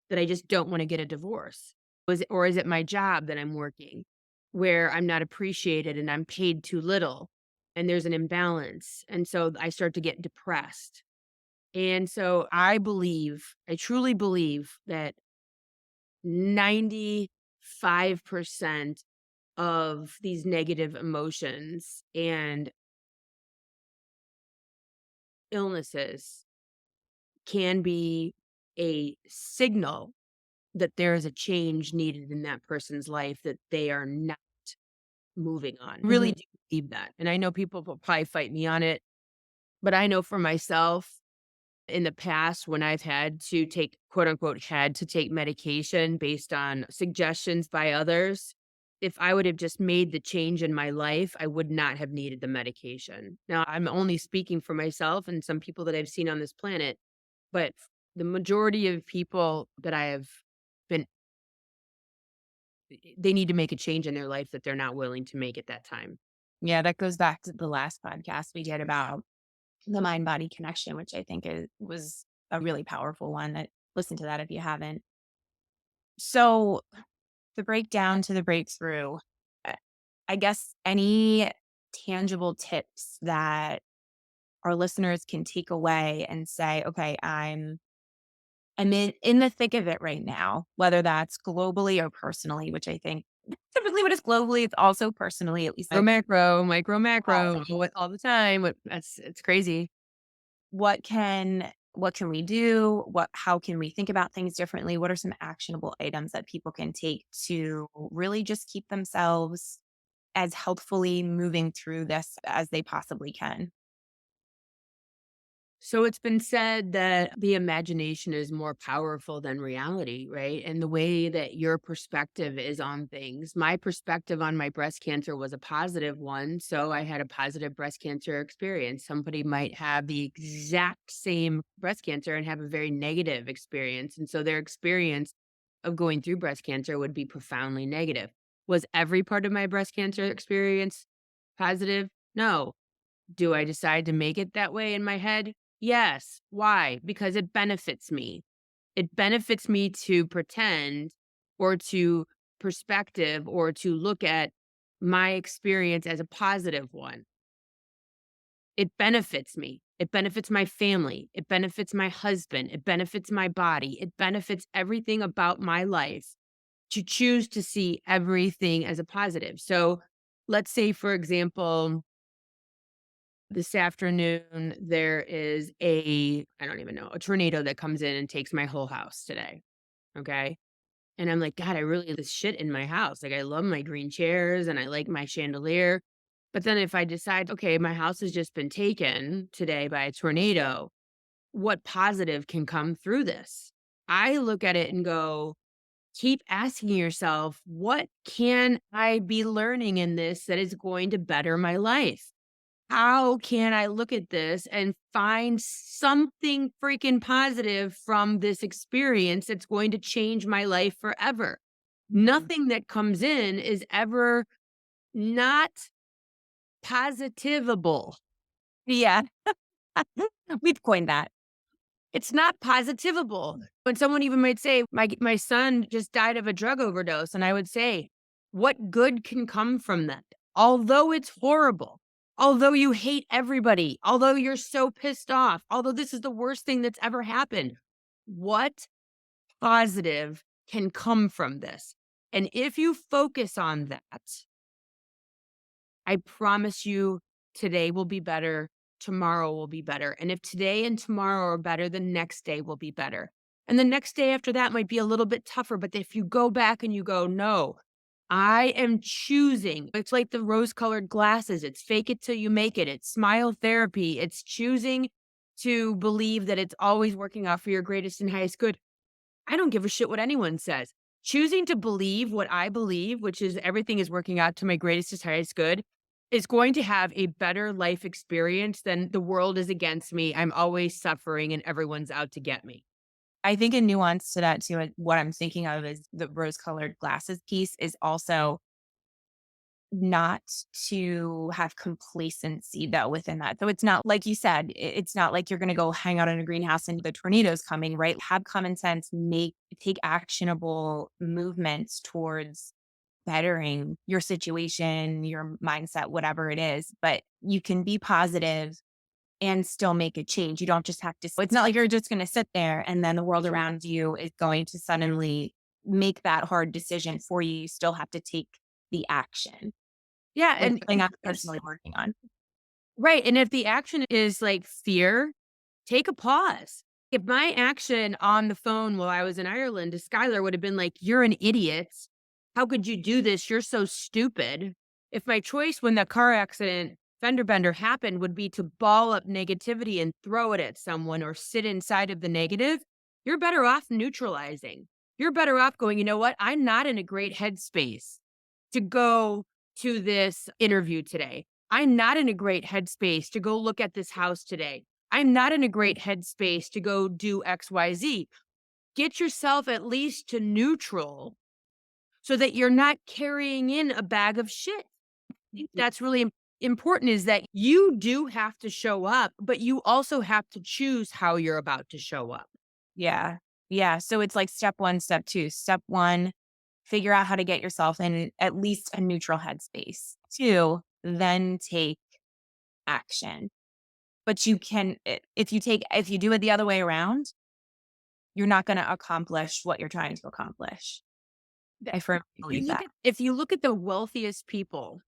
that I just don't wanna get a divorce? Or is it my job that I'm working where I'm not appreciated and I'm paid too little and there's an imbalance, and so I start to get depressed. And so I truly believe that 95% of these negative emotions and illnesses can be a signal that there is a change needed in that person's life that they are not moving on. Really Mhm. do believe that. And I know people will probably fight me on it, but I know for myself in the past when I've had to take, quote unquote, had to take medication based on suggestions by others, if I would have just made the change in my life, I would not have needed the medication. Now, I'm only speaking for myself and some people that I've seen on this planet, but the majority of people that I have been, they need to make a change in their life that they're not willing to make at that time. Yeah, that goes back to the last podcast we did about the mind body connection, which I think was a really powerful one. That Listen to that if you haven't. So the breakdown to the breakthrough, uh, I guess any tangible tips that our listeners can take away and say, okay, I'm in the thick of it right now, whether that's globally or personally, which I think Typically, when it's globally, it's also personally, at least Micro, I macro, micro, have. macro, all the time. It's crazy. What can we do? How can we think about things differently? What are some actionable items that people can take to really just keep themselves as healthfully moving through this as they possibly can? So it's been said that the imagination is more powerful than reality, right? And the way that your perspective is on things. My perspective on my breast cancer was a positive one. So I had a positive breast cancer experience. Somebody might have the exact same breast cancer and have a very negative experience. And so their experience of going through breast cancer would be profoundly negative. Was every part of my breast cancer experience positive? No. Do I decide to make it that way in my head? Yes. Why? Because it benefits me. It benefits me to pretend or to perspective or to look at my experience as a positive one. It benefits me. It benefits my family. It benefits my husband. It benefits my body. It benefits everything about my life to choose to see everything as a positive. So let's say, for example, this afternoon, there is I don't even know, a tornado that comes in and takes my whole house today, okay? And I'm like, "God, I really this shit in my house." Like, I love my green chairs and I like my chandelier. But then if I decide, "Okay, my house has just been taken today by a tornado, what positive can come through this?" I look at it and go, keep asking yourself, "What can I be learning in this that is going to better my life?" How can I look at this and find something freaking positive from this experience that's going to change my life forever? Mhm. Nothing that comes in is ever not positivable. Yeah. We've coined that. It's not positivable. When someone even might say, my son just died of a drug overdose, and I would say, what good can come from that? Although it's horrible, although you hate everybody, although you're so pissed off, although this is the worst thing that's ever happened, what positive can come from this? And if you focus on that, I promise you today will be better, tomorrow will be better. And if today and tomorrow are better, the next day will be better. And the next day after that might be a little bit tougher. But if you go back and you go, no, I am choosing. It's like the rose colored glasses. It's fake it till you make it. It's smile therapy. It's choosing to believe that it's always working out for your greatest and highest good. I don't give a shit what anyone says. Choosing to believe what I believe, which is everything is working out to my greatest and highest good, is going to have a better life experience than the world is against me. I'm always suffering and everyone's out to get me. I think a nuance to that too, what I'm thinking of is the rose-colored glasses piece is also not to have complacency though within that. So it's not like you said, it's not like you're gonna go hang out in a greenhouse and the tornado's coming, right? Have common sense, take actionable movements towards bettering your situation, your mindset, whatever it is. But you can be positive and still make a change. You don't just have to, it's not like you're just going to sit there and then the world around you is going to suddenly make that hard decision for you. You still have to take the action, Yeah. which is And something I'm personally working on. right. And if the action is like fear, take a pause. If my action on the phone while I was in Ireland to Skylar would have been like, "You're an idiot. How could you do this? You're so stupid." If my choice when the car accident fender bender happened would be to ball up negativity and throw it at someone or sit inside of the negative, you're better off neutralizing. You're better off going, "You know what? I'm not in a great headspace to go to this interview today. I'm not in a great headspace to go look at this house today. I'm not in a great headspace to go do XYZ." Get yourself at least to neutral so that you're not carrying in a bag of shit. I think that's really important is that you do have to show up, but you also have to choose how you're about to show up. Yeah. Yeah. So it's like step one, step two. Step one, figure out how to get yourself in at least a neutral headspace. Two, then take action. But you can, if you do it the other way around, you're not going to accomplish what you're trying to accomplish. The I firmly if you believe look that. at the wealthiest people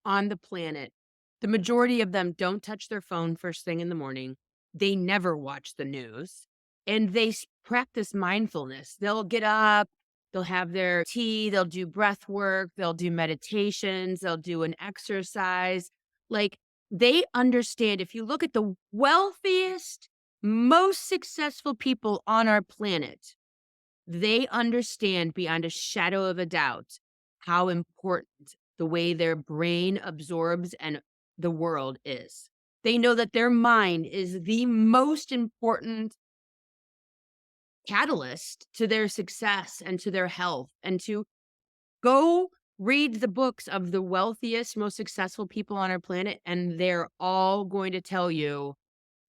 on the planet, the majority of them don't touch their phone first thing in the morning. They never watch the news, and they practice mindfulness. They'll get up, they'll have their tea, they'll do breath work, they'll do meditations, they'll do an exercise. Like, they understand. If you look at the wealthiest, most successful people on our planet, they understand beyond a shadow of a doubt how important the way their brain absorbs and the world is. They know that their mind is the most important catalyst to their success and to their health. And to go read the books of the wealthiest, most successful people on our planet, and they're all going to tell you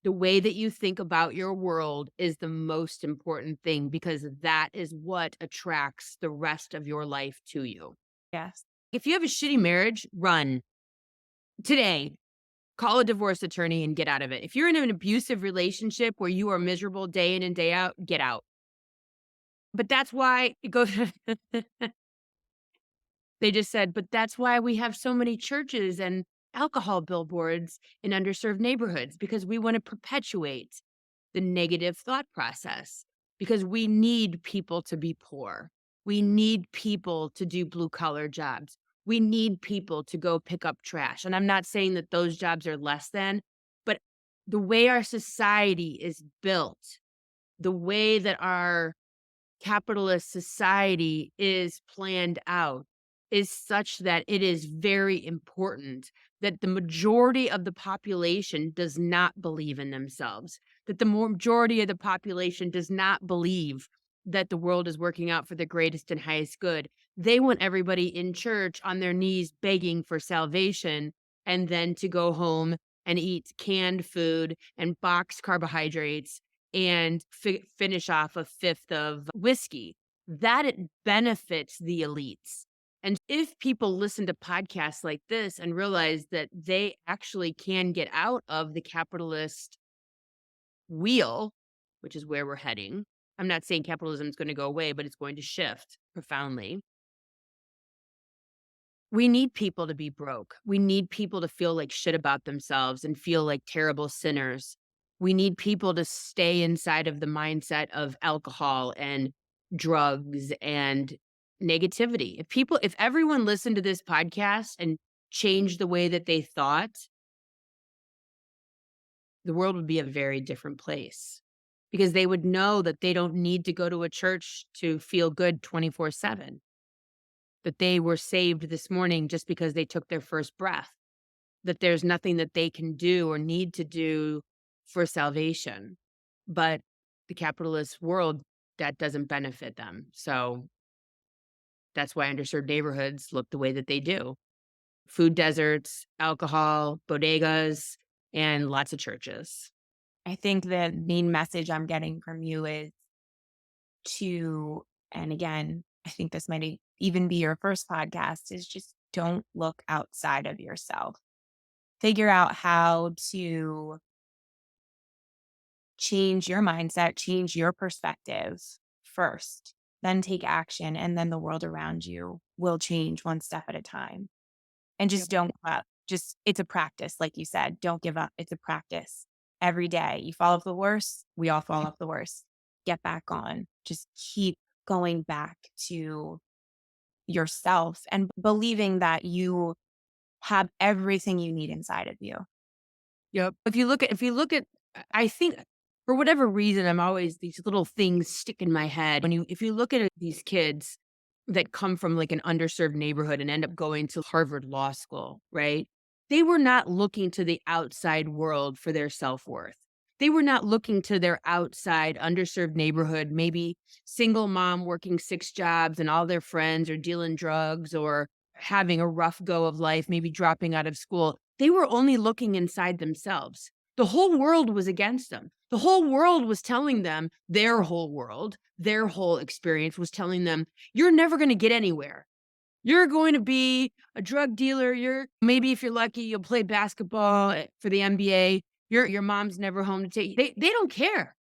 the way that you think about your world is the most important thing, because that is what attracts the rest of your life to you. Yes. If you have a shitty marriage, run. Today, call a divorce attorney and get out of it. If you're in an abusive relationship where you are miserable day in and day out, get out. But that's why it goes they just said, "But that's why we have so many churches and alcohol billboards in underserved neighborhoods, because we wanna perpetuate the negative thought process, because we need people to be poor. We need people to do blue collar jobs. We need people to go pick up trash." And I'm not saying that those jobs are less than, but the way our society is built, the way that our capitalist society is planned out is such that it is very important that the majority of the population does not believe in themselves, that the majority of the population does not believe that the world is working out for the greatest and highest good. They want everybody in church on their knees begging for salvation, and then to go home and eat canned food and boxed carbohydrates and finish off a fifth of whiskey. That it benefits the elites. And if people listen to podcasts like this and realize that they actually can get out of the capitalist wheel, which is where we're heading. I'm not saying capitalism is going to go away, but it's going to shift profoundly. We need people to be broke. We need people to feel like shit about themselves and feel like terrible sinners. We need people to stay inside of the mindset of alcohol and drugs and negativity. If everyone listened to this podcast and changed the way that they thought, the world would be a very different place, because they would know that they don't need to go to a church to feel good 24/7, that they were saved this morning just because they took their first breath, that there's nothing that they can do or need to do for salvation. But the capitalist world, that doesn't benefit them. So that's why underserved neighborhoods look the way that they do. Food deserts, alcohol, bodegas, and lots of churches. I think the main message I'm getting from you is to, and again, I think this might even be your first podcast, is just don't look outside of yourself. Figure out how to change your mindset, change your perspective first, then take action, and then the world around you will change one step at a time. And just Yep. don't give up. Just it's a practice, like you said. Don't give up. It's a practice every day. You fall off the worst, we all fall off the worst. Get back on. Just keep going back to yourself and believing that you have everything you need inside of you. Yep. If you look at I think for whatever reason, I'm always these little things stick in my head. If you look at these kids that come from like an underserved neighborhood and end up going to Harvard Law School, right? They were not looking to the outside world for their self-worth. They were not looking to their outside underserved neighborhood, maybe single mom working 6 jobs and all their friends are dealing drugs or having a rough go of life, maybe dropping out of school. They were only looking inside themselves. The whole world was against them. The whole world was telling them, their whole world, their whole experience was telling them, you're never going to get anywhere. You're going to be a drug dealer. You're maybe if you're lucky, you'll play basketball for the NBA. Your mom's never home to take you. They don't care.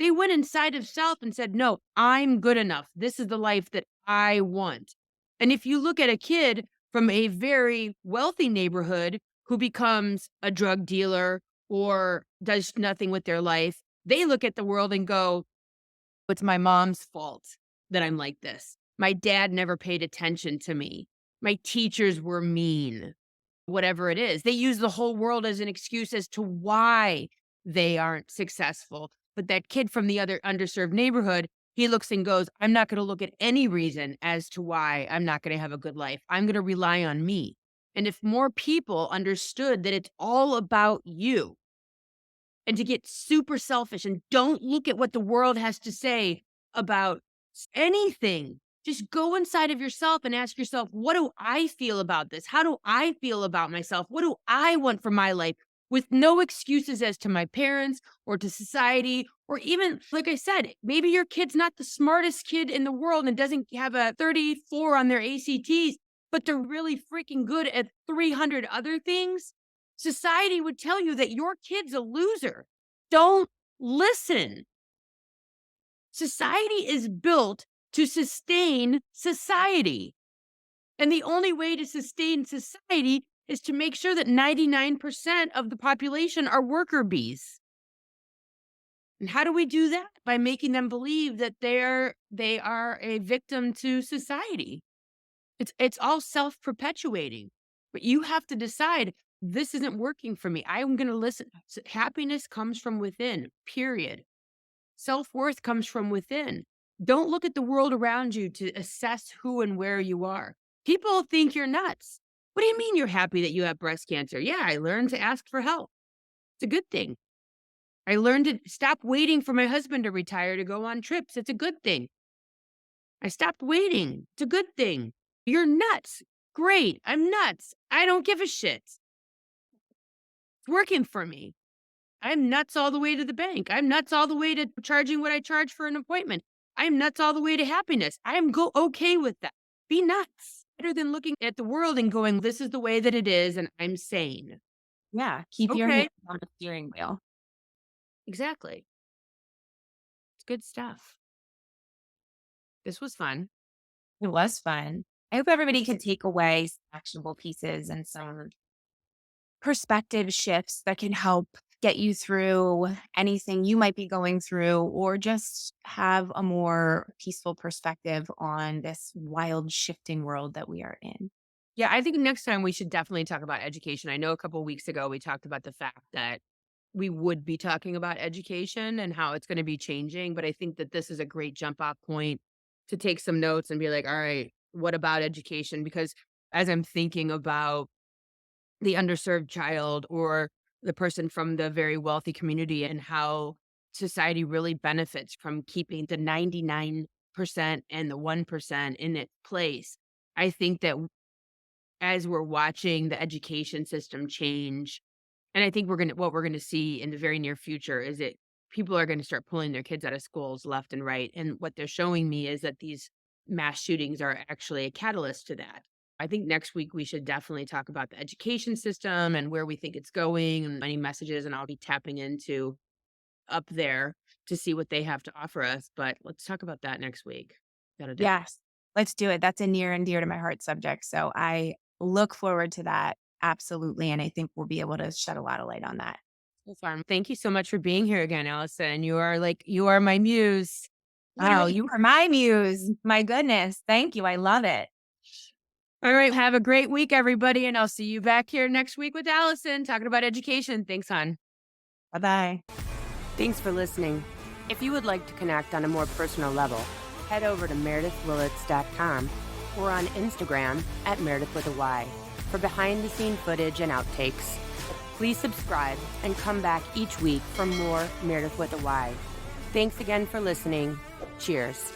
They went inside of self and said, "No, I'm good enough. This is the life that I want." And if you look at a kid from a very wealthy neighborhood who becomes a drug dealer or does nothing with their life, they look at the world and go, "It's my mom's fault that I'm like this. My dad never paid attention to me. My teachers were mean." Whatever it is. They use the whole world as an excuse as to why they aren't successful. But that kid from the other underserved neighborhood, he looks and goes, "I'm not gonna look at any reason as to why I'm not gonna have a good life. I'm gonna rely on me." And if more people understood that it's all about you and to get super selfish and don't look at what the world has to say about anything. Just go inside of yourself and ask yourself, what do I feel about this? How do I feel about myself? What do I want for my life? With no excuses as to my parents or to society, or even, like I said, maybe your kid's not the smartest kid in the world and doesn't have a 34 on their ACTs, but they're really freaking good at 300 other things. Society would tell you that your kid's a loser. Don't listen. Society is built to sustain society. And the only way to sustain society is to make sure that 99% of the population are worker bees. And how do we do that? By making them believe that they are a victim to society. It's all self-perpetuating. But you have to decide, this isn't working for me. I'm going to listen. Happiness comes from within, period. Self-worth comes from within. Don't look at the world around you to assess who and where you are. People think you're nuts. What do you mean you're happy that you have breast cancer? Yeah, I learned to ask for help. It's a good thing. I learned to stop waiting for my husband to retire to go on trips. It's a good thing. I stopped waiting. It's a good thing. You're nuts. Great. I'm nuts. I don't give a shit. It's working for me. I'm nuts all the way to the bank. I'm nuts all the way to charging what I charge for an appointment. I'm nuts all the way to happiness. I'm okay with that. Be nuts. Better than looking at the world and going, this is the way that it is, and I'm sane. Yeah, keep your hands Okay. on the steering wheel. Exactly. It's good stuff. This was fun. It was fun. I hope everybody can take away some actionable pieces and some perspective shifts that can help get you through anything you might be going through, or just have a more peaceful perspective on this wild shifting world that we are in. Yeah, I think next time we should definitely talk about education. I know a couple weeks ago we talked about the fact that we would be talking about education and how it's going to be changing, but I think that this is a great jump off point to take some notes and be like, all right, what about education? Because as I'm thinking about the underserved child or the person from the very wealthy community and how society really benefits from keeping the 99% and the 1% in its place. I think that as we're watching the education system change, and I think what we're gonna see in the very near future is that people are gonna start pulling their kids out of schools left and right, and what they're showing me is that these mass shootings are actually a catalyst to that. I think next week we should definitely talk about the education system and where we think it's going and any messages, and I'll be tapping into up there to see what they have to offer us, but let's talk about that next week. Without a doubt. Yes, let's do it. That's a near and dear to my heart subject. So I look forward to that. Absolutely. And I think we'll be able to shed a lot of light on that. So far. Thank you so much for being here again, Allison. You are my muse. Oh, Literally. you are my muse. My goodness. Thank you. I love it. All right. Have a great week, everybody. And I'll see you back here next week with Allison talking about education. Thanks, hon. Bye bye. Thanks for listening. If you would like to connect on a more personal level, head over to meredithwillits.com or on Instagram at Meredith with a Y for behind the scene footage and outtakes. Please subscribe and come back each week for more Meredith with a Y. Thanks again for listening. Cheers.